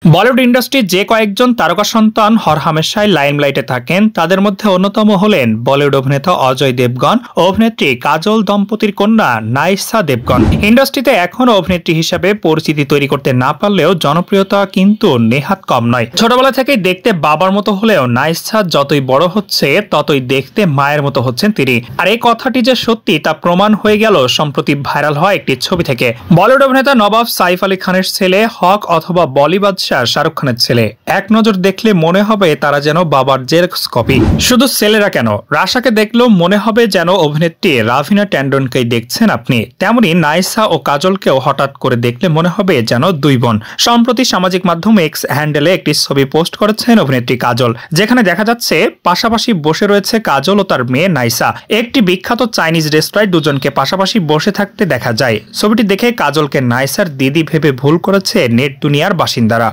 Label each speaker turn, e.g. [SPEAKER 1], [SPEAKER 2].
[SPEAKER 1] বলিউড ইন্ডাস্ট্রির যে কয়েকজন তারকা সন্তান হরহামেশাই লাইমলাইটে থাকেন তাদের মধ্যে অন্যতম হলেন বলিউড অভিনেতা অজয় দেবগন ও অভিনেত্রী কাজল দম্পতির কন্যা নাইসা দেবগন। ইন্ডাস্ট্রিতে এখনও অভিনেত্রী হিসেবে পরিচিতি তৈরি করতে না পারলেও জনপ্রিয়তা কিন্তু নেহাত কম নয়। ছোটবেলা থেকেই দেখতে বাবার মতো হলেও নাইসা যতই বড় হচ্ছে ততই দেখতে মায়ের মতো হচ্ছেন তিনি। আর এই কথাটি যে সত্যি তা প্রমাণ হয়ে গেল সম্প্রতি ভাইরাল হওয়া একটি ছবি থেকে। বলিউড অভিনেতা নবাব সাইফ আলী খানের ছেলে হক অথবা বলিবাদ শাহরুখ খানের ছেলে এক নজর দেখলে মনে হবে তারা যেন বাবার জেরক্স কপি। শুধু ছেলেরা কেন, রাশাকে দেখলেও মনে হবে যেন অভিনেত্রী রাভিনা ট্যান্ডনকেই দেখছেন আপনি। তেমনি নাইসা ও কাজলকেও হঠাৎ করে দেখলে মনে হবে যেন দুই বোন। সম্প্রতি সামাজিক মাধ্যম এক্স হ্যান্ডেলে একটি ছবি পোস্ট করেছেন অভিনেত্রী কাজল, যেখানে দেখা যাচ্ছে পাশাপাশি বসে রয়েছে কাজল ও তার মেয়ে নাইসা। একটি বিখ্যাত চাইনিজ রেস্তোরাঁয় দুজনকে পাশাপাশি বসে থাকতে দেখা যায়। ছবিটি দেখে কাজলকে নাইসার দিদি ভেবে ভুল করেছে নেট দুনিয়ার বাসিন্দারা।